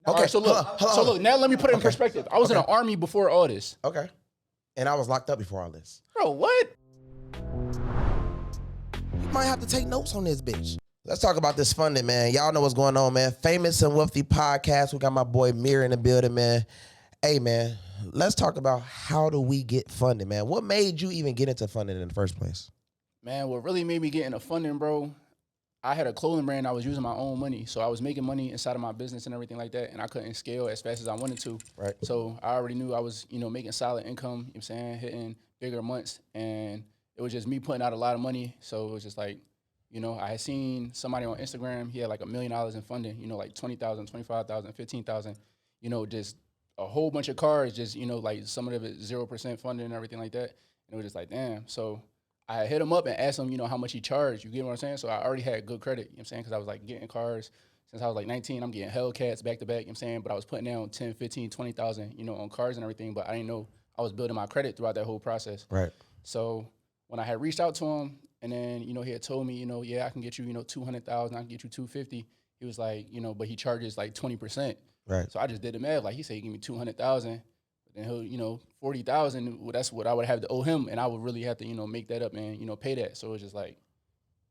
Okay. All right, so look, now let me put it in perspective. I was in the Army before all this. Okay. And I was locked up before all this. Bro, what? You might have to take notes on this bitch. Let's talk about this funding, man. Y'all know what's going on, man. Famous and Wealthy Podcast. We got my boy Mir in the building, man. Hey, man, let's talk about how do we get funded, man. What made you even get into funding in the first place? Man, what really made me get into funding, bro, I had a clothing brand. I was using my own money. So I was making money inside of my business and everything like that. And I couldn't scale as fast as I wanted to. Right. So I already knew I was, making solid income, you know what I'm saying, hitting bigger months. And it was just me putting out a lot of money. So it was just like, I had seen somebody on Instagram, he had like $1 million in funding, like 20,000, 25,000, 15,000, just a whole bunch of cars, just, like some of it 0% funding and everything like that. And it was just like, damn. So I hit him up and asked him, how much he charged. You get what I'm saying? So I already had good credit, you know what I'm saying? Because I was like getting cars since I was like 19. I'm getting Hellcats back to back, you know what I'm saying? But I was putting down 10, 15, 20,000, on cars and everything. But I didn't know I was building my credit throughout that whole process. Right. So when I had reached out to him and then, he had told me, yeah, I can get you, 200,000, I can get you 250. He was like, but he charges like 20%. Right. So I just did the math. Like he said, he give me 200,000. And he'll, 40,000, well, that's what I would have to owe him. And I would really have to, make that up and, pay that. So it's just like,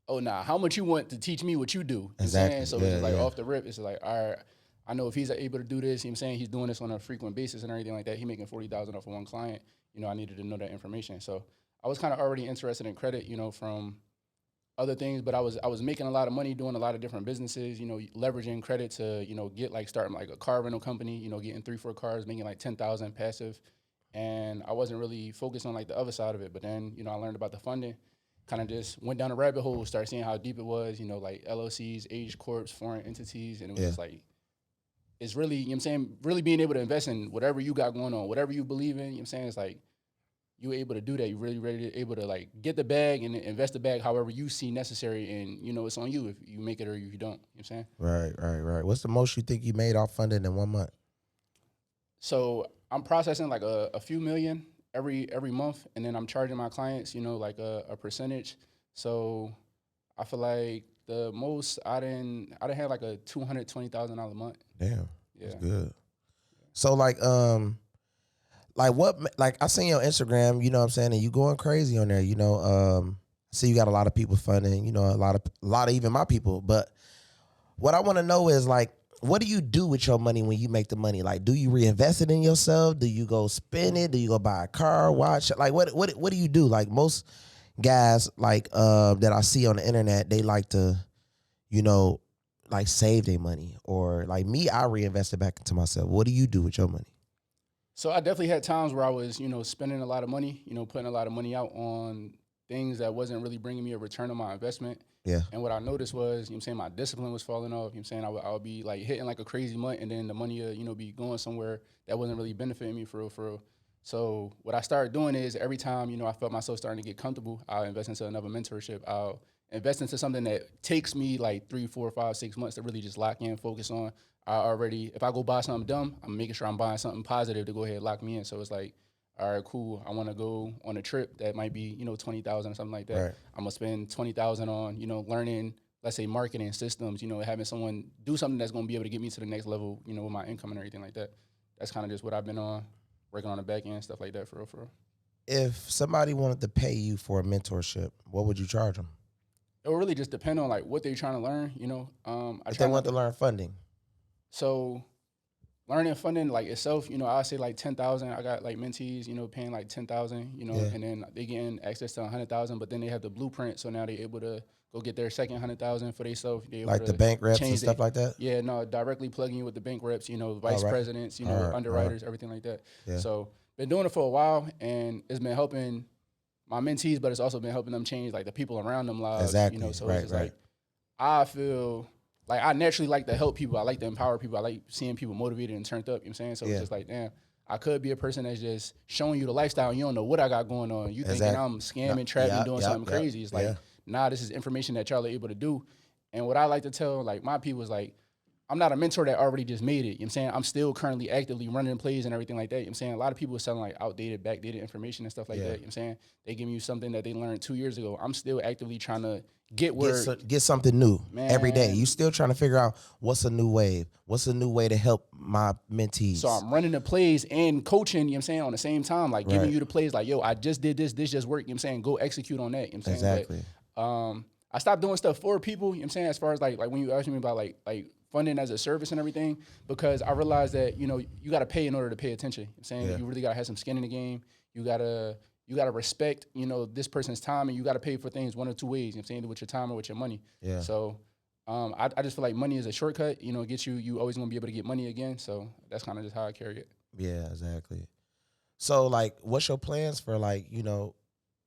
oh, nah, how much you want to teach me what you do? Exactly. So it's just like off the rip, it's like, all right, I know if he's able to do this, you know what I'm saying, he's doing this on a frequent basis and everything like that. He making 40,000 off of one client. I needed to know that information. So I was kind of already interested in credit, from other things, but I was making a lot of money doing a lot of different businesses, leveraging credit to, get like starting like a car rental company, getting 3-4 cars, making like 10,000 passive. And I wasn't really focused on like the other side of it. But then, I learned about the funding, kind of just went down a rabbit hole, started seeing how deep it was, like LLCs, age corps, foreign entities. And it was just like, it's really, you know what I'm saying, really being able to invest in whatever you got going on, whatever you believe in, you know what I'm saying? It's like, you able to do that. You're really able to like get the bag and invest the bag however you see necessary. And, it's on you if you make it or if you don't. You know what I'm saying? Right. What's the most you think you made off funding in 1 month? So I'm processing like a few million every month. And then I'm charging my clients, like a percentage. So I feel like the most I didn't have like a $220,000 a month. Damn. Yeah. That's good. So like I seen your Instagram, you know what I'm saying, and you going crazy on there, I see you got a lot of people funding, a lot of even my people. But what I want to know is like, what do you do with your money when you make the money? Like, do you reinvest it in yourself? Do you go spend it? Do you go buy a car, watch? Like, what do you do? Like most guys like that I see on the internet, they like to, like save their money. Or like me, I reinvest it back into myself. What do you do with your money? So I definitely had times where I was, spending a lot of money, putting a lot of money out on things that wasn't really bringing me a return on my investment. Yeah. And what I noticed was, my discipline was falling off. I would be like hitting like a crazy month and then the money, be going somewhere that wasn't really benefiting me for real. So what I started doing is every time, I felt myself starting to get comfortable, I'll invest into another mentorship. I'll invest into something that takes me like 3, 4, 5, 6 months to really just lock in, focus on. If I go buy something dumb, I'm making sure I'm buying something positive to go ahead and lock me in. So it's like, all right, cool. I want to go on a trip that might be, 20,000 or something like that. Right. I'm gonna spend 20,000 on, learning, let's say marketing systems, having someone do something that's gonna be able to get me to the next level, with my income and everything like that. That's kind of just what I've been on, working on the back end, stuff like that for real. If somebody wanted to pay you for a mentorship, what would you charge them? It would really just depend on like what they're trying to learn, If they want to learn funding. So learning funding like itself, I say like 10,000. I got like mentees, paying like 10,000, and then they getting access to 100,000, but then they have the blueprint. So now they're able to go get their second 100,000 for themselves. Like the bank reps and stuff like that? Yeah, no, directly plugging you with the bank reps, vice presidents, underwriters, everything like that. Yeah. So been doing it for a while and it's been helping my mentees, but it's also been helping them change like the people around them lives. Exactly. So it's just like, I feel like I naturally like to help people. I like to empower people. I like seeing people motivated and turned up, you know what I'm saying? So it's just like, damn, I could be a person that's just showing you the lifestyle and you don't know what I got going on. You thinking I'm scamming, trapping, doing something crazy. It's like, nah, this is information that y'all are able to do. And what I like to tell like my people is like, I'm not a mentor that already just made it. You know what I'm saying? I'm still currently actively running plays and everything like that. You know what I'm saying? A lot of people are selling like outdated, backdated information and stuff like that. You know what I'm saying? They give you something that they learned 2 years ago. I'm still actively trying to get where get something new every day. Man. You still trying to figure out what's a new wave, what's a new way to help my mentees. So I'm running the plays and coaching, you know what I'm saying, on the same time, like giving you the plays like, yo, I just did this just worked, you know what I'm saying? Go execute on that, you know what I'm saying? Exactly. But, I stopped doing stuff for people, you know what I'm saying, as far as like when you asked me about like funding as a service and everything, because I realized that, you know, you got to pay in order to pay attention. You know what I'm saying? You really got to have some skin in the game. You got to respect, you know, this person's time, and you got to pay for things one or two ways, you know what I'm saying, either with your time or with your money. Yeah. So I just feel like money is a shortcut, you know, it gets you always going to be able to get money again. So that's kind of just how I carry it. Yeah, exactly. So like, what's your plans for like, you know,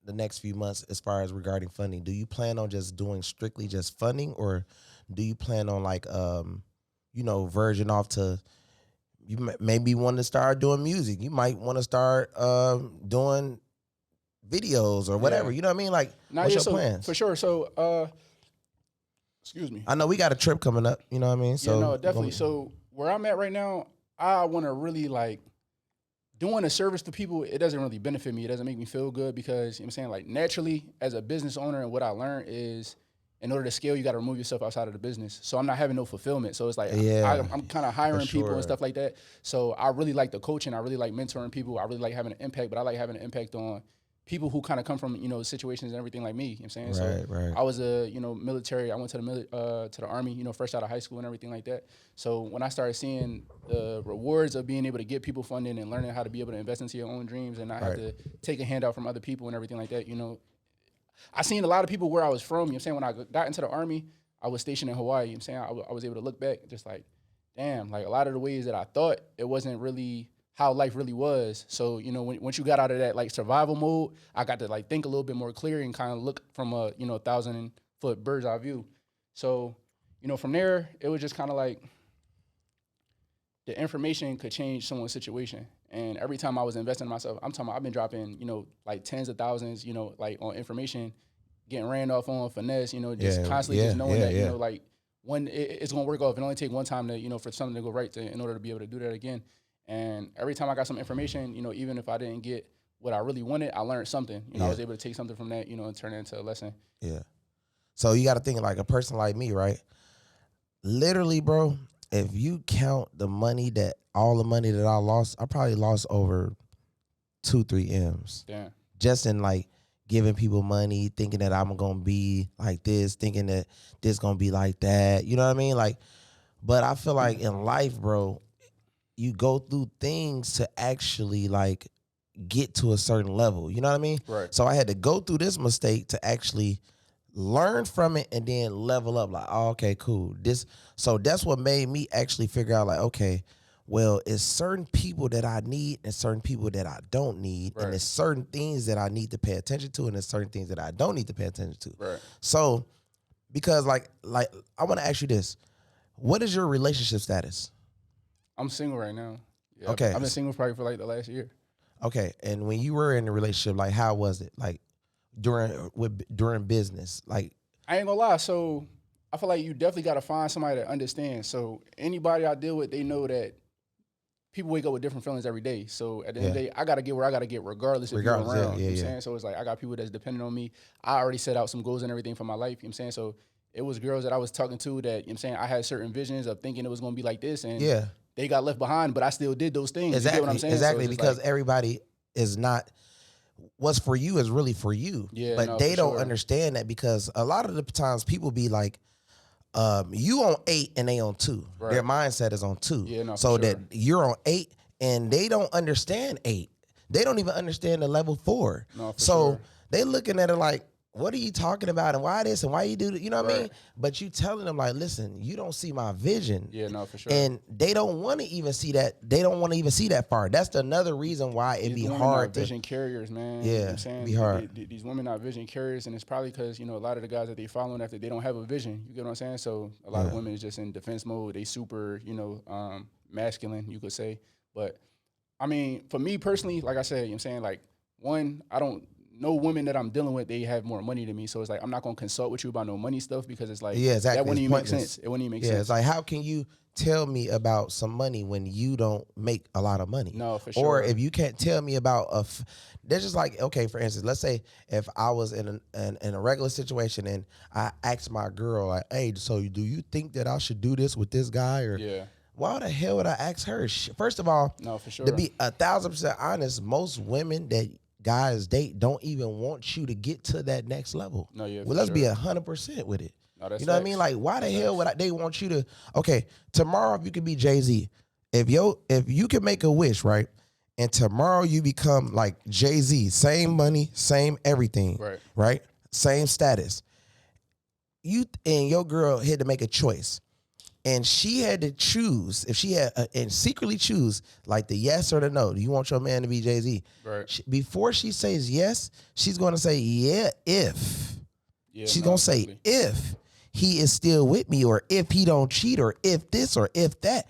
the next few months as far as regarding funding? Do you plan on just doing strictly just funding, or do you plan on like, you know, verging off to, you maybe want to start doing music. You might want to start doing videos or whatever. You know what I mean? Like, what's your plans? For sure. So, excuse me. I know we got a trip coming up. You know what I mean? So yeah, no, definitely. So where I'm at right now, I want to really like, doing a service to people, it doesn't really benefit me. It doesn't make me feel good because, you know what I'm saying, like naturally as a business owner, and what I learned is in order to scale, you got to remove yourself outside of the business. So I'm not having no fulfillment. So it's like I'm kind of hiring people and stuff like that. So I really like the coaching. I really like mentoring people. I really like having an impact, but I like having an impact on people who kind of come from, you know, situations and everything like me. You know what I'm saying? So I was a, you know, military. I went to the Army, you know, fresh out of high school and everything like that. So when I started seeing the rewards of being able to get people funding and learning how to be able to invest into your own dreams and not have to take a handout from other people and everything like that, you know, I seen a lot of people where I was from, you know what I'm saying? When I got into the Army, I was stationed in Hawaii, you know what I'm saying? I was able to look back just like, damn, like a lot of the ways that I thought, it wasn't really how life really was. So, you know, once you got out of that like survival mode, I got to like think a little bit more clear and kind of look from a, you know, 1,000-foot bird's eye view. So, you know, from there, it was just kind of like the information could change someone's situation. And every time I was investing in myself, I'm talking about I've been dropping, you know, like tens of thousands, you know, like on information, getting ran off on finesse, you know, just constantly just knowing that, you know, like when it's going to work off. It only take one time to, you know, for something to go right in order to be able to do that again. And every time I got some information, you know, even if I didn't get what I really wanted, I learned something. You know, I was able to take something from that, you know, and turn it into a lesson. Yeah. So you got to think like a person like me, right? Literally, bro, if you count all the money that I lost, I probably lost over 2-3 M's. Damn. Just in like giving people money, thinking that I'm going to be like this, thinking that this going to be like that. You know what I mean? Like, but I feel like in life, bro, you go through things to actually like get to a certain level. You know what I mean? Right. So I had to go through this mistake to actually learn from it and then level up. Like, oh, okay, cool. So that's what made me actually figure out like, okay, well, it's certain people that I need and certain people that I don't need. Right. And there's certain things that I need to pay attention to and there's certain things that I don't need to pay attention to. Right. So because like I want to ask you this. What is your relationship status? I'm single right now. Yeah, okay. I've been single probably for like the last year. Okay. And when you were in a relationship, like how was it? Like during business? Like I ain't gonna lie. So I feel like you definitely gotta find somebody that understands. So anybody I deal with, they know that people wake up with different feelings every day. So at the end of the day, I gotta get where I gotta get regardless if you're around. You know what I'm saying? So it's like I got people that's dependent on me. I already set out some goals and everything for my life. You know what I'm saying? So it was girls that I was talking to that, you know what I'm saying, I had certain visions of thinking it was gonna be like this, and they got left behind, but I still did those things. Exactly. You get what I'm saying? Exactly, so because like, everybody is not, what's for you is really for you. Yeah, but they don't understand that, because a lot of the times people be like, you on 8 and they on 2. Right. Their mindset is on 2. Yeah, no, so that you're on 8 and they don't understand 8. They don't even understand the level 4. No, so they looking at it like, what are you talking about and why this and why you do that? You know what I mean? But you telling them like, listen, you don't see my vision. Yeah, no, for sure. And they don't want to even see that. They don't want to even see that far. That's another reason why it'd be hard. Vision carriers, man. Yeah, you know what I'm saying? Be hard. These women are vision carriers, and it's probably because, you know, a lot of the guys that they following after, they don't have a vision. You get what I'm saying? So a lot of women is just in defense mode. They super, you know, masculine, you could say. But I mean, for me personally, like I said, you know what I'm saying, like, one, I don't no women that I'm dealing with, they have more money than me. So it's like, I'm not going to consult with you about no money stuff because it's like, Yeah, exactly. that wouldn't It's even make pointless. sense. It wouldn't even make Yeah, sense. it's like, how can you tell me about some money when you don't make a lot of money? No, for sure. Or if you can't tell me about they're just like, okay, for instance, let's say if I was in a regular situation and I asked my girl, like, hey, so do you think that I should do this with this guy? Or Yeah. why the hell would I ask her? First of all, No, for sure. to be 1,000% honest, most women that guys date don't even want you to get to that next level. No, yeah, well, for let's sure. be 100% with it. No, that's You know what I facts. mean? Like, why the That's hell facts. would they want you to? Okay, tomorrow if you could be Jay-Z, if you can make a wish, right, and tomorrow you become like Jay-Z, same money, same everything, right, same status. You and your girl had to make a choice, and she had to choose. If she had and secretly choose like the yes or the no. Do you want your man to be Jay-Z? Right. Before she says yes, she's going to say yeah if. Yeah, She's no, going to say exactly. if he is still with me, or if he don't cheat, or if this or if that.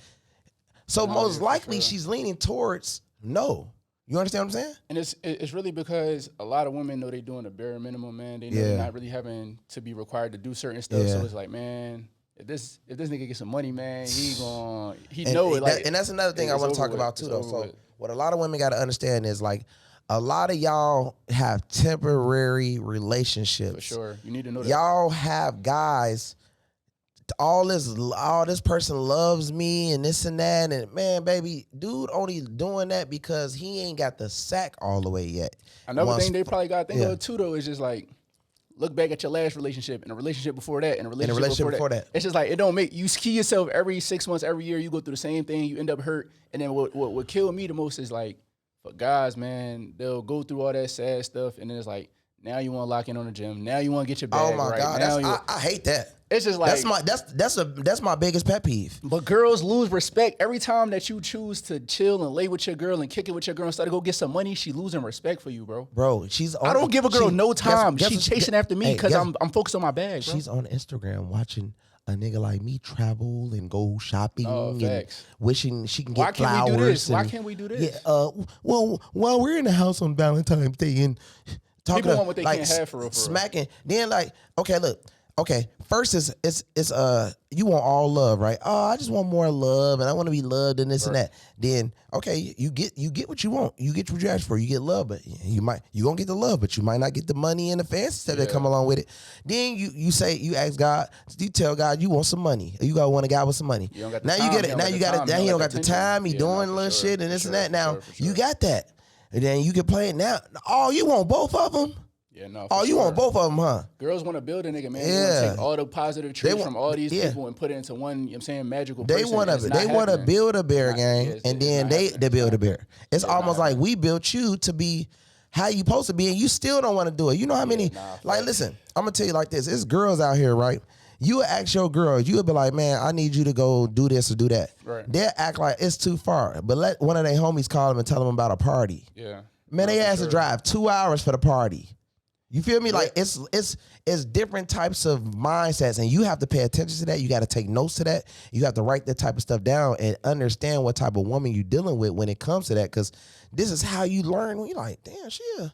So No, most yeah, for likely sure. she's leaning towards no. You understand what I'm saying? And it's really because a lot of women know they're doing the bare minimum, man. They know Yeah. they're not really having to be required to do certain stuff. Yeah. So it's like, man, if this nigga get some money, man, he And, know it. and Like, and that's another thing I it's want to over talk with. about too, It's though. over So with. what a lot of women got to understand is like a lot of y'all have temporary relationships. For sure, you need to know that. Y'all have guys. All this person loves me and this and that, and man, baby, dude only doing that because he ain't got the sack all the way yet. Another thing they probably got to think yeah. of too, though, is just like, look back at your last relationship and the relationship before that and the relationship relationship before before that. It's just like, it don't make you ski yourself every 6 months, every year. You go through the same thing, you end up hurt. And then what killed me the most is like, for guys, man, they'll go through all that sad stuff, and then it's like, now you want to lock in on the gym. Now you want to get your bag Oh my right. God, Now I hate that. it's just like, That's my biggest pet peeve. but girls lose respect every time that you choose to chill and lay with your girl and kick it with your girl and start to go get some money. She losing respect for you, bro. Bro, I don't give a girl no time. Guess She what- chasing after me hey, because guess- I'm focused on my bag, bro. She's on Instagram watching a nigga like me travel and go shopping and facts. wishing she can Why get can't we do flowers. this? Why and- can't we do this? Yeah, well, while we're in the house on Valentine's Day and talking People want what they like, can't have for real, for real. smacking. Then like, okay, look. Okay, first it's you want all love, right? Oh, I just want more love, and I want to be loved, and this and that. Then okay, you get what you want, you get what you ask for, you get love, but you gonna get the love, but you might not get the money and the fancy that come along with it. Then you ask God, you tell God you want some money, you got want a guy with some money. You don't got the Now time, you get you it. don't Now got you the got it. time, Now you he don't don't got got the the attention. time. He Yeah, doing no, a for little sure, shit and for this and sure, that. for Now sure, for you sure. got that. And then you can play it now. Oh, you want both of them? Yeah, no. Oh, you want both of them, huh? Girls want to build a nigga, man. They want Yeah. to take all the positive traits want- from all these yeah. people and put it into one, you know what I'm saying, magical They person. want and it's to not happening. build a bear Not- gang, yeah, it's and then not they happening. build a bear. It's Yeah, not almost like happening. we built you to be how you supposed to be, and you still don't want to do it. You know how many? nah, Like, facts. listen, I'm gonna tell you like this: it's girls out here, right? You would ask your girl, you would be like, man, I need you to go do this or do that. Right. They'll act like it's too far, but let one of their homies call them and tell them about a party. Yeah. Man, No, they for asked to sure. drive 2 hours for the party. You feel me? Like it's different types of mindsets, and you have to pay attention to that. You got to take notes to that. You have to write that type of stuff down and understand what type of woman you're dealing with when it comes to that. Because this is how you learn. When you're like, damn,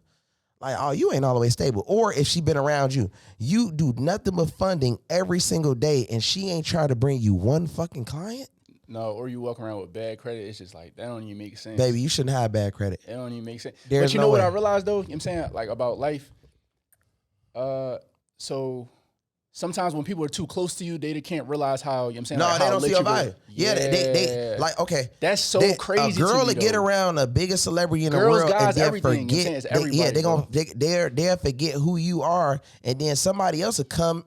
like, oh, you ain't all the way stable. Or if she been around you, you do nothing but funding every single day, and she ain't trying to bring you one fucking client. No, or you walk around with bad credit. It's just like, that don't even make sense. Baby, you shouldn't have bad credit. It don't even make sense. There's But you no know what way. I realized, though? You know what I'm saying? Like, about life. So sometimes when people are too close to you, they can't realize how, you know what I'm saying? No, like they how don't see lit your you go. value. Yeah, they like, okay. That's so crazy A girl to me, to get though. around the biggest celebrity in the Girls, world guys, and then everything. You know what I'm saying? forget. It's everybody, They're bro. they'll forget who you are, and then somebody else will come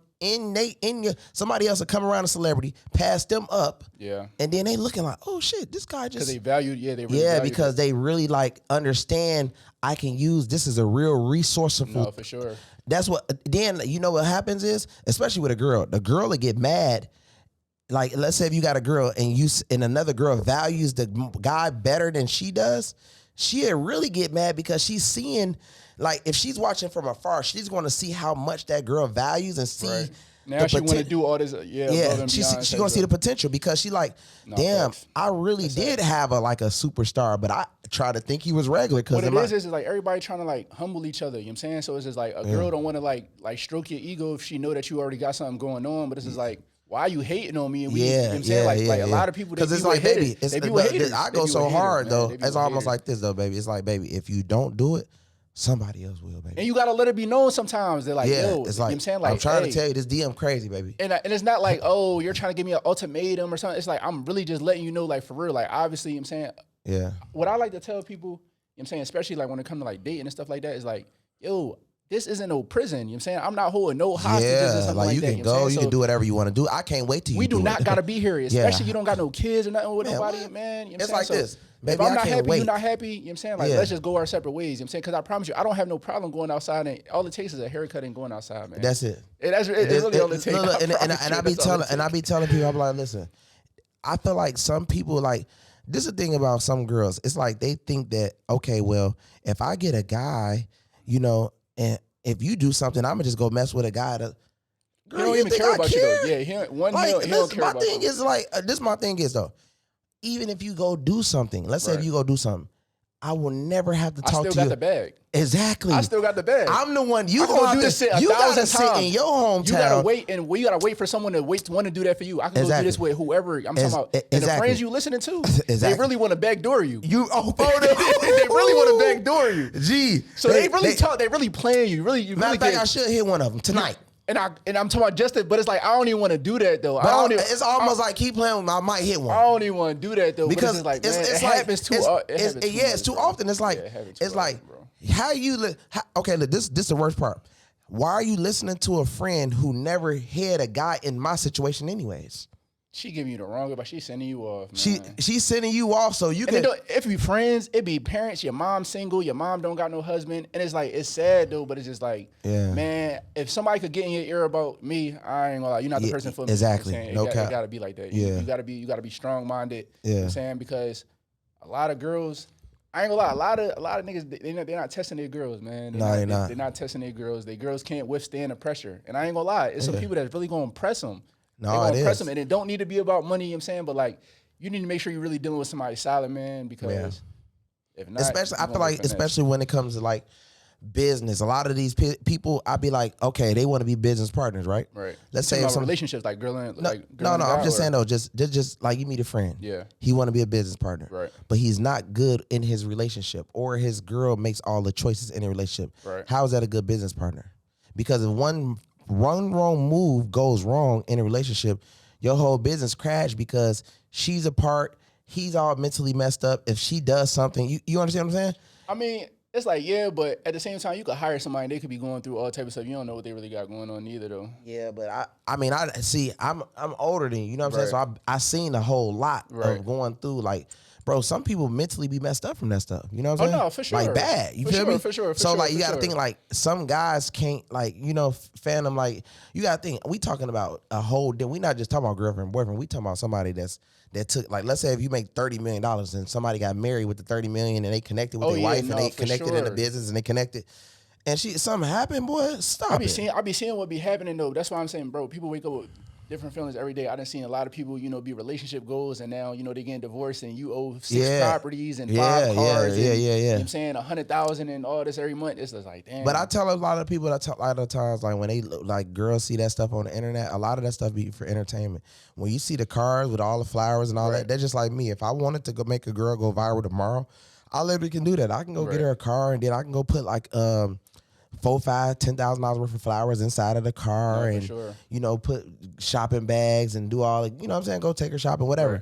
somebody else will come around a celebrity, pass them up, Yeah. and then they looking like, oh shit, this guy Because just they value, they really value because they really like understand I can use this as a real resourceful. No, for sure. That's what. Then you know what happens is, especially with a girl, the girl will get mad. Like, let's say if you got a girl and another girl values the guy better than she does, she'll really get mad because she's seeing, like, if she's watching from afar, she's going to see how much that girl values and see. Right. Now she want to do all this, above and she beyond gonna type see the stuff. potential because she like, No, damn, facts. I really did have a superstar, but try to think he was regular. What it is like everybody trying to like humble each other. You know what I'm saying? So it's just like a girl don't want to like stroke your ego if she know that you already got something going on. But it's just like, why are you hating on me? And we, you know what I'm saying? Like a lot of people, because it's like, baby, I go so hard though. It's almost like this though, baby. It's like, baby, if you don't do it, somebody else will, baby. And you gotta let it be known sometimes. They're like, yo, it's like, you know what I'm saying? Like, I'm trying to tell you, this DM crazy, baby. And it's not like, oh, you're trying to give me an ultimatum or something. It's like, I'm really just letting you know, like, for real. Like, obviously, you know what I'm saying? Yeah. What I like to tell people, you know what I'm saying, especially like when it comes to like dating and stuff like that, is like, yo, this isn't no prison. You know what I'm saying? I'm not holding no hostages or something like you that. Can go, you can do whatever you want to do. I can't wait till you do it. We do not got to be here, especially you don't got no kids or nothing with nobody, man. You know what I'm saying? It's like this. Baby, if I'm not happy, you're not happy, you know what I'm saying? Like, let's just go our separate ways, you know what I'm saying? Because I promise you, I don't have no problem going outside, and all it takes is a haircut and going outside, man. That's it. It's really all it takes. And I be telling people, I'm like, listen, I feel like some people, like, this is the thing about some girls. It's like they think that, okay, well, if I get a guy, you know, and if you do something, I'm gonna just go mess with a guy that he don't even care about you though. Yeah, he don't care about you. This my thing is though, even if you go do something, let's say if you go do something, I will never have to talk to you. I still got the bag. Exactly. I still got the bag. I'm the one. You gonna do this shit 1,000 times in your hometown. You gotta wait, and you gotta wait for someone to want to do that for you. I can go do this with whoever I'm talking about. And the friends you listening to, they really want to backdoor you. They really want to backdoor you. Gee. So they really playing you. Matter of fact, I should hit one of them tonight. And I'm talking about just but it's like I don't even want to do that though. It's almost like keep playing with me, I might hit one. I don't even want to do that though. Because it's like, man, it happens too often. It's too often. It's like how you okay, look, this is the worst part. Why are you listening to a friend who never had a guy in my situation anyways? She giving you the wrong advice. She's sending you off, man. She's sending you off so you can. If you friends, it be parents. Your mom's single. Your mom don't got no husband, and it's like it's sad though. But it's just like, man, if somebody could get in your ear about me, I ain't gonna lie. You're not the person for me. Exactly. You know it gotta be like that. You gotta be strong minded. You know what I'm saying? Because a lot of girls, I ain't gonna lie. A lot of niggas, they're not testing their girls, man. They're not. They're not testing their girls. Their girls can't withstand the pressure. And I ain't gonna lie. It's some people that's really gonna press them. No, it is. And it don't need to be about money, you know what I'm saying? But like, you need to make sure you're really dealing with somebody solid, man, because if not, I feel like, especially when it comes to like business, a lot of these people, I'd be like, okay, they want to be business partners, right? Right. Let's say some relationships, like girl and no, I'm just saying though, just like you meet a friend. Yeah. He want to be a business partner. Right. But he's not good in his relationship, or his girl makes all the choices in a relationship. Right. How is that a good business partner? Because if one wrong move goes wrong in a relationship, your whole business crashed because she's apart, he's all mentally messed up. If she does something, you understand what I'm saying? I mean, it's like, but at the same time, you could hire somebody and they could be going through all type of stuff. You don't know what they really got going on either, though. Yeah, but I'm older than you know what I'm saying? So I seen a whole lot of going through, like, bro, some people mentally be messed up from that stuff. You know what I'm saying? Oh, no, for sure. Like bad. You feel me? For sure. So like you gotta think like some guys can't like, you know, fandom, like you gotta think, we talking about a whole we not just talking about girlfriend, boyfriend, we talking about somebody that took, like, let's say if you make $30 million and somebody got married with the $30 million and they connected with their wife and they connected in the business and they connected. And something happened, boy, stop it. I be seeing what be happening though. That's why I'm saying, bro, people wake up with different feelings every day. I done seen a lot of people, you know, be relationship goals, and now, you know, they getting divorced, and you owe 6 properties and 5 cars. You know what I'm saying, 100,000 and all this every month. It's just like, damn. But I tell a lot of people, a lot of times, like when they like girls see that stuff on the internet, a lot of that stuff be for entertainment. When you see the cars with all the flowers and all that, they're just like me. If I wanted to go make a girl go viral tomorrow, I literally can do that. I can go get her a car, and then I can go put like $4,000, $5,000, $10,000 worth of flowers inside of the car, and you know, put shopping bags and do all, you know what I'm saying, go take her shopping, whatever. Right.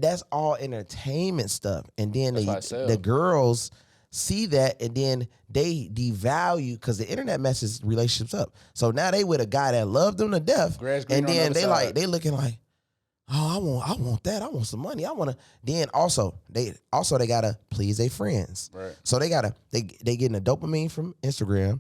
That's all entertainment stuff. And then the girls see that, and then they devalue, because the internet messes relationships up. So now they with a guy that loved them to death, and then they looking like, oh, I want that. I want some money. I want to. Then also they gotta please their friends. Right. So they getting a dopamine from Instagram.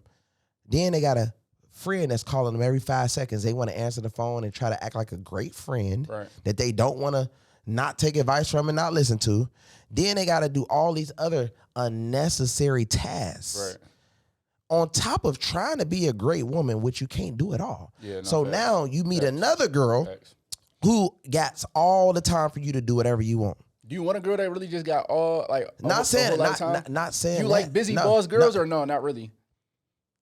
Then they got a friend that's calling them every 5 seconds. They want to answer the phone and try to act like a great friend that they don't want to not take advice from and not listen to. Then they got to do all these other unnecessary tasks. Right. On top of trying to be a great woman, which you can't do at all. Yeah, so now you meet another girl who got all the time for you to do whatever you want. Do you want a girl that really just got all like Not saying, not saying Do you that. like busy boss girls or no? Not really.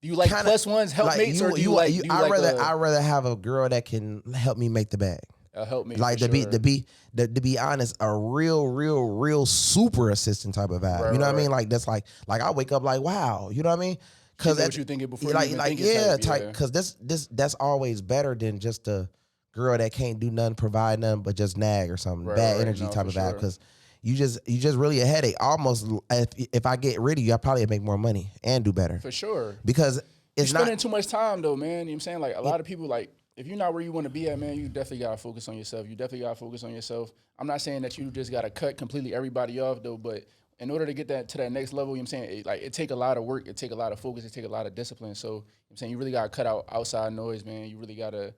Do you like Kinda, plus ones, helpmates, or do you like? I rather have a girl that can help me make the bag. Help me, like to be honest, a real super assistant type of vibe. Right, you know what I right. mean? Like that's like I wake up like, wow, you know what I mean? Because what you thinking before you even think it type. Because that's always better than just a girl that can't do nothing, provide nothing, but just nag or something. Bad energy type of vibe. Because you just really a headache. Almost if I get rid of you, I probably make more money and do better. For sure. Because it's you're spending too much time though, man. You know what I'm saying? Like a lot of people like. If you're not where you want to be at, man, you definitely got to focus on yourself. You definitely got to focus on yourself. I'm not saying that you just got to cut completely everybody off, though, but in order to get that to that next level, you know what I'm saying, it take a lot of work, it take a lot of focus, it take a lot of discipline. So, you know what I'm saying, you really got to cut out outside noise, man. You really got to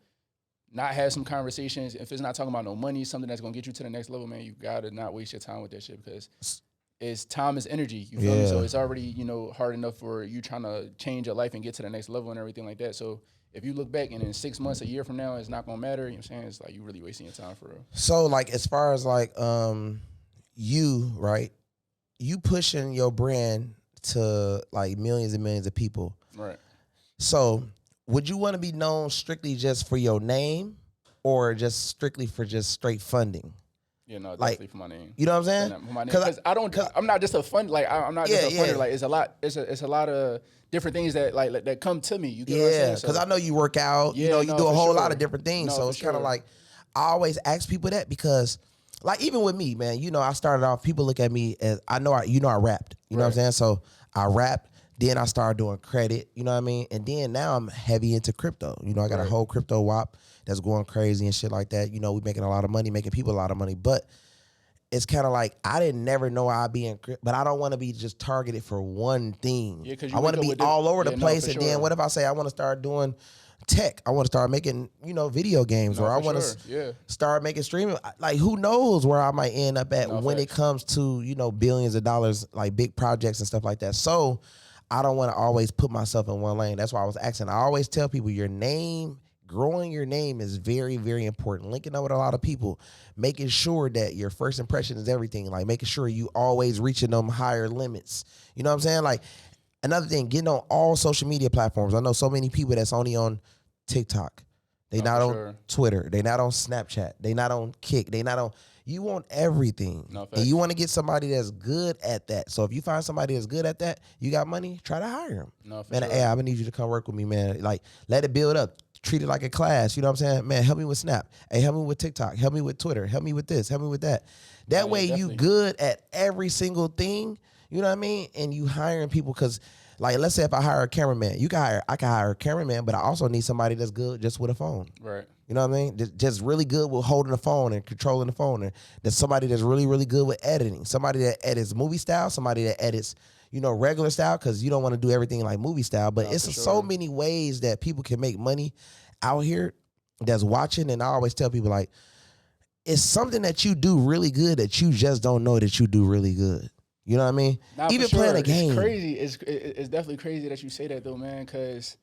not have some conversations. If it's not talking about no money, something that's going to get you to the next level, man, you got to not waste your time with that shit because time is energy. You feel me? So it's already, hard enough for you trying to change your life and get to the next level and everything like that. So, if you look back and in 6 months, a year from now, it's not gonna matter. You know what I'm saying? It's like you really wasting your time for real. So like as far as like you, right? You pushing your brand to like millions and millions of people. Right. So would you want to be known strictly just for your name or just strictly for just straight funding? Yeah, no, definitely for my name. You know what I'm saying? Because I'm not just a fund. Like I'm not just a funder. Like it's a lot. It's a lot of different things that that come to me. You get what I'm saying? Because I know you work out. You do a whole lot of different things. So it's kind of like I always ask people that because, like, even with me, man, I started off. People look at me as I rapped. You know what I'm saying? So I rapped. Then I started doing credit. You know what I mean? And then now I'm heavy into crypto. I got a whole crypto WAP that's going crazy and shit like that. We making a lot of money, making people a lot of money. But it's kind of like I didn't never know I'd be in crypto, but I don't want to be just targeted for one thing. Yeah, I want to be all over the place. And then what if I say I want to start doing tech? I want to start making, video games, or I want to start making streaming. Like, who knows where I might end up at when it comes to, billions of dollars, like big projects and stuff like that. So I don't want to always put myself in one lane. That's why I was asking. I always tell people growing your name is very, very important. Linking up with a lot of people, making sure that your first impression is everything. Like making sure you always reaching them higher limits. You know what I'm saying? Like another thing, getting on all social media platforms. I know so many people that's only on TikTok. They not on Twitter. They not on Snapchat. They not on Kick. They not on. You want everything. And you want to get somebody that's good at that. So if you find somebody that's good at that, you got money, try to hire them. Man, hey, I'm going to need you to come work with me, man. Like, let it build up. Treat it like a class. You know what I'm saying? Man, help me with Snap. Hey, help me with TikTok. Help me with Twitter. Help me with this. Help me with that. That way you good at every single thing. You know what I mean? And you hiring people because, like, let's say if I hire a cameraman, I can hire a cameraman, but I also need somebody that's good just with a phone. Right. You know what I mean? Just really good with holding the phone and controlling the phone. And there's somebody that's really, really good with editing. Somebody that edits movie style. Somebody that edits, regular style, because you don't want to do everything like movie style. But it's so many ways that people can make money out here that's watching. And I always tell people, like, it's something that you do really good that you just don't know that you do really good. You know what I mean? Even playing a game. It's crazy. It's definitely crazy that you say that, though, man, because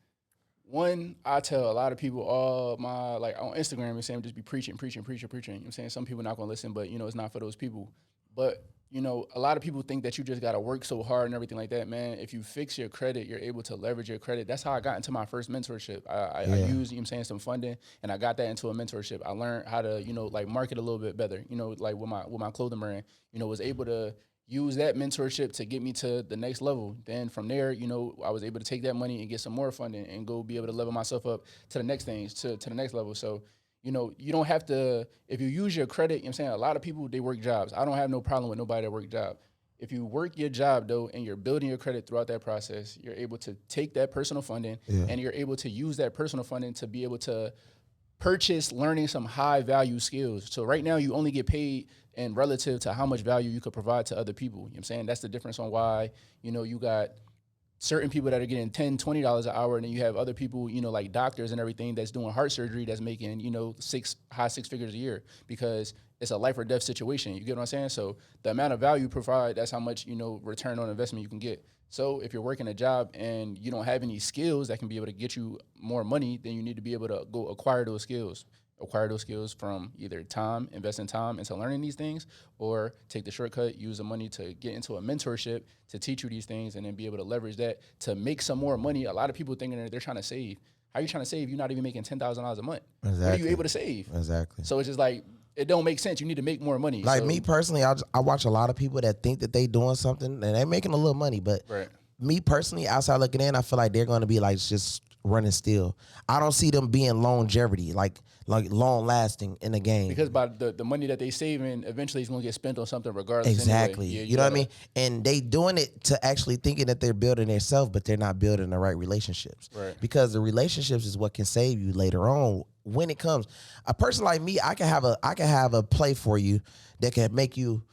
one, I tell a lot of people all my, like, on Instagram, and saying just be preaching. You know what I'm saying? Some people not going to listen, but, it's not for those people. But, a lot of people think that you just got to work so hard and everything like that, man. If you fix your credit, you're able to leverage your credit. That's how I got into my first mentorship. I used, some funding, and I got that into a mentorship. I learned how to, like, market a little bit better, like with my clothing brand, was able to use that mentorship to get me to the next level. Then from there, I was able to take that money and get some more funding and go be able to level myself up to the next things, to the next level. So, you don't have to, if you use your credit, a lot of people, they work jobs. I don't have no problem with nobody that work job. If you work your job, though, and you're building your credit throughout that process, you're able to take that personal funding and you're able to use that personal funding to be able to purchase learning some high value skills. So right now you only get paid in relative to how much value you could provide to other people. You know what I'm saying? That's the difference on why, you got certain people that are getting $10, $20 an hour, and then you have other people, like doctors and everything that's doing heart surgery that's making, high six figures a year, because it's a life or death situation. You get what I'm saying? So the amount of value you provide, that's how much, return on investment you can get. So if you're working a job and you don't have any skills that can be able to get you more money, then you need to be able to go acquire those skills. acquire those skills from either time, invest in time into learning these things, or take the shortcut, use the money to get into a mentorship to teach you these things and then be able to leverage that to make some more money. A lot of people thinking that they're trying to save. How are you trying to save? You're not even making $10,000 a month. Exactly. What are you able to save? Exactly. So it's just like, it don't make sense. You need to make more money. Like so, me personally, I watch a lot of people that think that they doing something and they're making a little money, but right. me personally, outside looking in, I feel like they're going to be like just running still. I don't see them being longevity, like long lasting in the game. Because by the money that they saving, eventually it's going to get spent on something regardless. Exactly. Anyway. Yeah, you know what I mean? And they doing it to actually thinking that they're building themselves, but they're not building the right relationships. Right. Because the relationships is what can save you later on when it comes. A person like me, I can have a play for you that can make you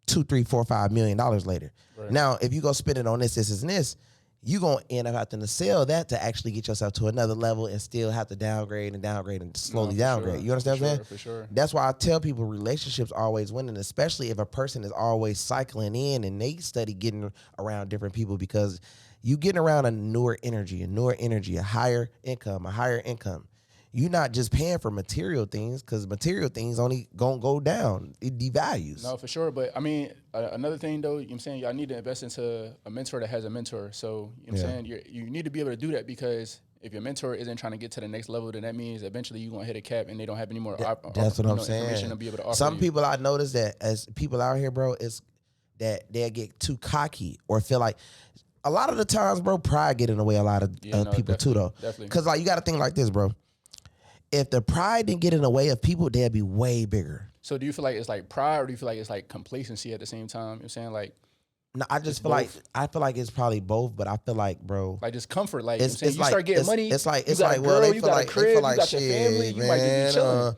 $2, $3, $4, $5 million later. Right. Now, if you go spend it on this, and this, you gonna end up having to sell that to actually get yourself to another level and still have to downgrade and slowly downgrade. Sure. You understand what I'm saying? For sure. That's why I tell people relationships always winning, especially if a person is always cycling in and they study getting around different people, because you getting around a newer energy, a higher income. You're not just paying for material things, because material things only gonna go down. It devalues. No, for sure. But I mean, another thing though, you know what I'm saying, y'all need to invest into a mentor that has a mentor. So, you know what I'm saying, you need to be able to do that, because if your mentor isn't trying to get to the next level, then that means eventually you're gonna hit a cap and they don't have any more that's what I'm information saying. to be able to offer Some you. people I notice that as people out here, bro, is that they get too cocky or feel like, a lot of the times, bro, pride get in the way a lot of people too, though. Definitely. Because like you got to think like this, bro. If the pride didn't get in the way of people, they'd be way bigger. So do you feel like it's like pride, or do you feel like it's like complacency at the same time? You know what I'm saying? Like, no, I just feel like it's probably both, but I feel like, bro, like just comfort. Like, it's you like, start getting money. It's like well, they you feel got like a crib, they feel like you got your family, shit, you might just be chilling.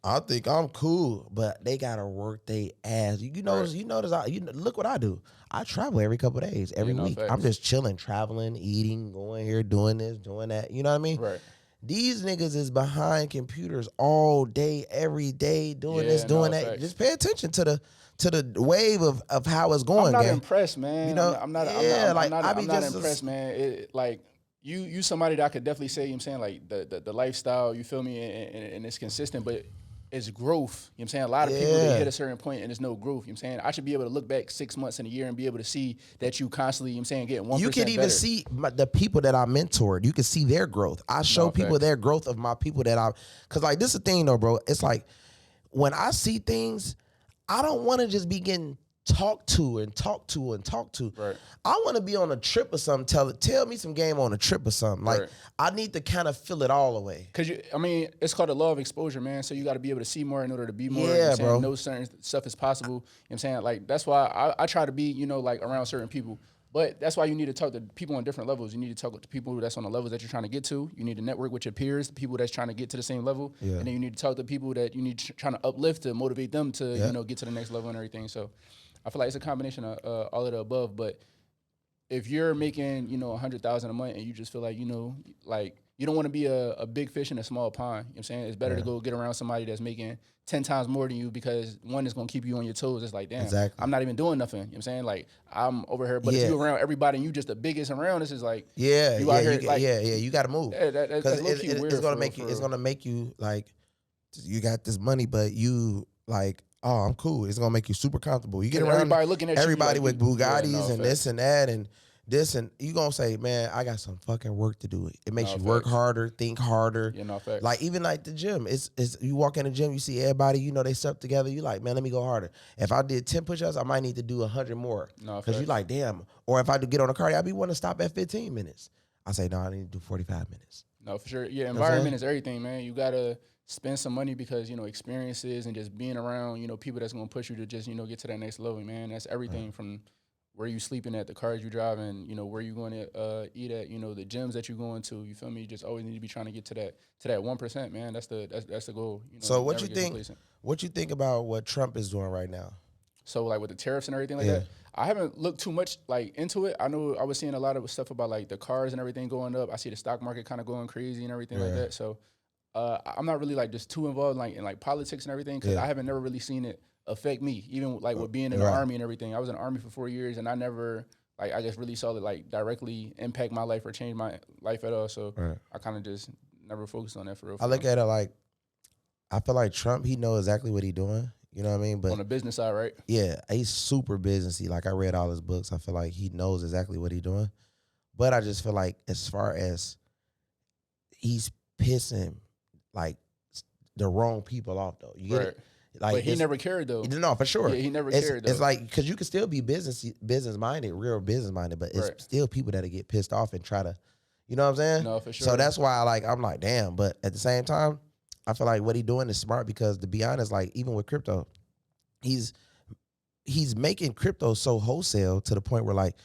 I think I'm cool, but they gotta work their ass. You notice, look what I do. I travel every couple of days, every week. Facts. I'm just chilling, traveling, eating, going here, doing this, doing that. You know what I mean? Right. These niggas is behind computers all day, every day, doing this, doing that. Facts. Just pay attention to the wave of how it's going. I'm not gang. impressed, man. You know, I'm not impressed, man. It, like you somebody that I could definitely say, you know what I'm saying, like the lifestyle, you feel me, and it's consistent, but it's growth. You know what I'm saying? A lot of people, they hit a certain point and there's no growth. You know what I'm saying? I should be able to look back 6 months in a year and be able to see that you constantly, you know what I'm saying, getting 1% You can even better. see the people that I mentored. You can see their growth. I show people their growth of my people because like this is the thing though, bro. It's like when I see things, I don't want to just be getting talked to. Right. I want to be on a trip or something. Tell me some game on a trip or something. Like I need to kind of feel it all away. Cause it's called the law of exposure, man. So you got to be able to see more in order to be more. Yeah, you know what I'm saying? bro. Know certain stuff is possible. You know what I'm saying? Like that's why I try to be, like around certain people. But that's why you need to talk to people on different levels. You need to talk to people that's on the levels that you're trying to get to. You need to network with your peers, the people that's trying to get to the same level. Yeah. And then you need to talk to people that you need trying to uplift to motivate them to, get to the next level and everything. So I feel like it's a combination of all of the above. But if you're making, $100,000 a month and you just feel like, like you don't want to be a big fish in a small pond. You know what I'm saying? It's better to go get around somebody that's making 10 times more than you, because one is going to keep you on your toes. It's like, damn, I'm not even doing nothing. You know what I'm saying? Like I'm over here, but if you're around everybody and you just the biggest around, this is like, you got to move. Because it's going to make you like, you got this money, but you like, oh, I'm cool. It's gonna make you super comfortable. You get around everybody looking at everybody you with Bugattis and this and that and this, and you gonna say, man, I got some fucking work to do. It makes you work harder, think harder. Like even like the gym, it's you walk in the gym, you see everybody, they stuck together. You like, man, let me go harder. If I did 10 push-ups, I might need to do 100 more. Because you like, damn. Or if I do get on a cardio, I be wanting to stop at 15 minutes. I say, no, I need to do 45 minutes. No, for sure. Yeah, environment is everything, man. You gotta spend some money because, experiences and just being around, people that's going to push you to just, get to that next level, man. That's everything from where you sleeping at, the cars you driving, where you going to eat at, the gyms that you're going to, you feel me? You just always need to be trying to get to that 1%, man. That's the goal. So what you think about what Trump is doing right now? So like with the tariffs and everything like that, I haven't looked too much like into it. I know I was seeing a lot of stuff about like the cars and everything going up. I see the stock market kind of going crazy and everything like that. So I'm not really like just too involved in politics and everything because I haven't never really seen it affect me, even like with being in the army and everything. I was in the army for 4 years and I never I just really saw it like directly impact my life or change my life at all. So I kind of just never focused on that for real. I look at it like I feel like Trump, he knows exactly what he doing. You know what I mean? But On the business side, right? yeah, he's super businessy. Like I read all his books. I feel like he knows exactly what he's doing. But I just feel like as far as he's pissing like the wrong people off though. You get Right. it? Like But he never cared though. no, for sure. Yeah, he never it's, cared though. It's like because you can still be business minded, real business minded, but it's Right. still people that get pissed off and try to, you know what I'm saying? No, for sure. So that's why I'm like, damn. But at the same time, I feel like what he doing is smart because to be honest, like even with crypto, he's making crypto so wholesale to the point where like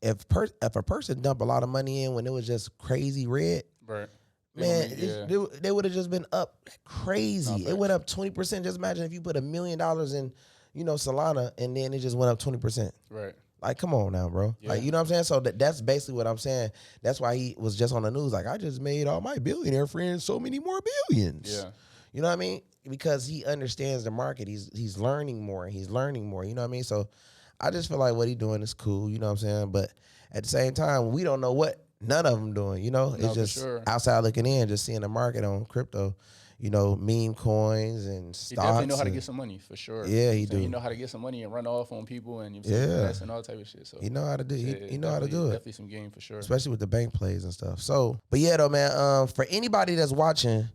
if a person dumped a lot of money in when it was just crazy red, right. man, Yeah. they would have just been up crazy. No, It went up 20%. Just imagine if you put $1 million in, Solana, and then it just went up 20%. Right. Like, come on now, bro. Yeah. Like, you know what I'm saying? So that's basically what I'm saying. That's why he was just on the news. Like, I just made all my billionaire friends so many more billions. Yeah. You know what I mean? Because he understands the market. He's learning more. He's learning more. You know what I mean? So I just feel like what he's doing is cool. You know what I'm saying? But at the same time, we don't know what none of them doing. It's just sure. outside looking in, just seeing the market on crypto. Meme coins and stocks. He definitely know how to get some money for sure. Yeah, he do. He know how to get some money and run off on people and and all type of shit. So he know how to do. He know how to do it. Definitely some game for sure. Especially with the bank plays and stuff. So, but yeah, though, man. For anybody that's watching,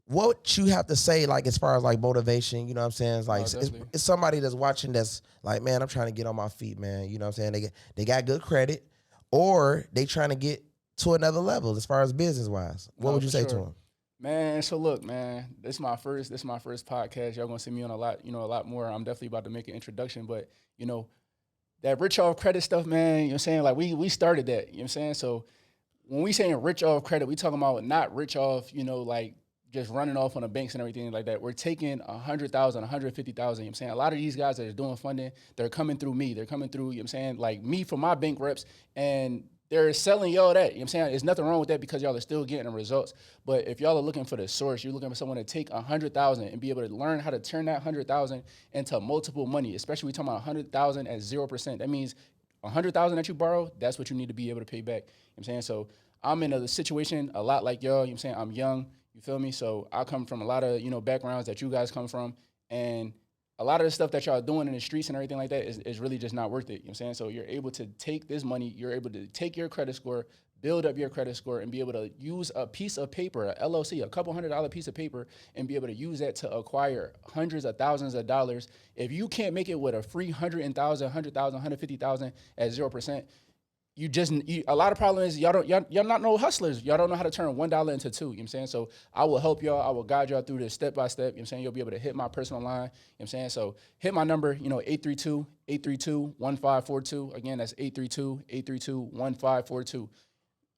what you have to say, like as far as like motivation, you know what I'm saying? It's like it's somebody that's watching that's like, man, I'm trying to get on my feet, man. You know what I'm saying? They got good credit, or they trying to get to another level as far as business wise. What would you say to them? Man, so look, man, this is my first podcast. Y'all gonna see me on a lot more. I'm definitely about to make an introduction, but that rich off credit stuff, man, you know what I'm saying? Like we started that, you know what I'm saying? So when we saying rich off credit, we talking about not rich off, like just running off on the banks and everything like that. We're taking 100,000, 150,000, you know what I'm saying? A lot of these guys that are doing funding, they're coming through me. They're coming through, you know what I'm saying? Like me for my bank reps, and they're selling y'all that, you know what I'm saying? There's nothing wrong with that because y'all are still getting the results. But if y'all are looking for the source, you're looking for someone to take 100,000 and be able to learn how to turn that 100,000 into multiple money, especially we talking about 100,000 at 0%. That means 100,000 that you borrow, that's what you need to be able to pay back. You know what I'm saying? So I'm in a situation a lot like y'all, you know what I'm saying? I'm young, you feel me? So I come from a lot of, backgrounds that you guys come from, and a lot of the stuff that y'all doing in the streets and everything like that is really just not worth it. You know what I'm saying? So you're able to take this money, you're able to take your credit score, build up your credit score, and be able to use a piece of paper, a LLC, a couple $100 piece of paper, and be able to use that to acquire hundreds of thousands of dollars. If you can't make it with a free 100,000, 150,000 at 0%, a lot of problem is y'all not no hustlers. Y'all don't know how to turn $1 into $2. You know what I'm saying? So I will help y'all. I will guide y'all through this step by step. You know what I'm saying? You'll be able to hit my personal line. You know what I'm saying? So hit my number, 832-832-1542. Again, that's 832-832-1542.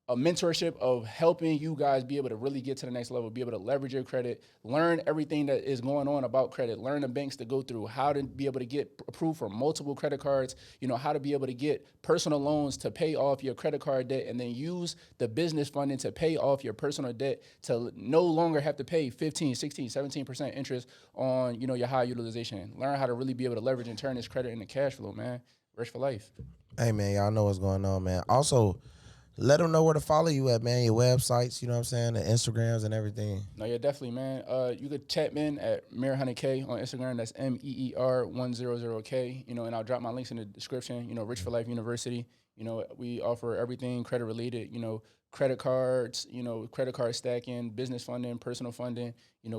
A mentorship of helping you guys be able to really get to the next level, be able to leverage your credit, learn everything that is going on about credit, learn the banks to go through, how to be able to get approved for multiple credit cards, how to be able to get personal loans to pay off your credit card debt, and then use the business funding to pay off your personal debt to no longer have to pay 15, 16, 17% interest on, your high utilization. Learn how to really be able to leverage and turn this credit into cash flow, man. Rich for life. Hey, man, y'all know what's going on, man. Also, let them know where to follow you at, man. Your websites, you know what I'm saying, the Instagrams and everything. No, yeah, definitely, man. You could chat me in at Meher100K on Instagram. That's MEER100K. And I'll drop my links in the description. RICH4LIFE University. We offer everything credit related. Credit cards. Credit card stacking, business funding, personal funding.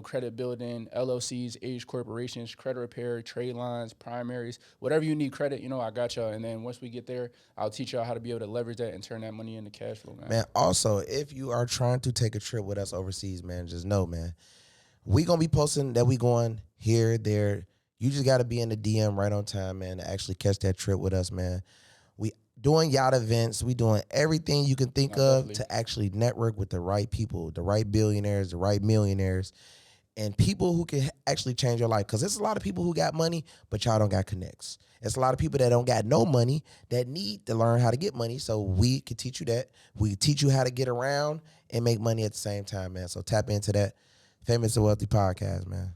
Credit building, LLCs, age corporations, credit repair, trade lines, primaries, whatever you need credit. I got y'all. And then once we get there, I'll teach y'all how to be able to leverage that and turn that money into cash flow, man. Man, also, if you are trying to take a trip with us overseas, man, just know, man, we gonna be posting that we going here, there. You just got to be in the DM right on time, man, to actually catch that trip with us, man. We doing yacht events. We doing everything you can think of to actually network with the right people, the right billionaires, the right millionaires, and people who can actually change your life. Because there's a lot of people who got money, but y'all don't got connects. There's a lot of people that don't got no money that need to learn how to get money. So we can teach you that. We teach you how to get around and make money at the same time, man. So tap into that Famous and Wealthy podcast, man.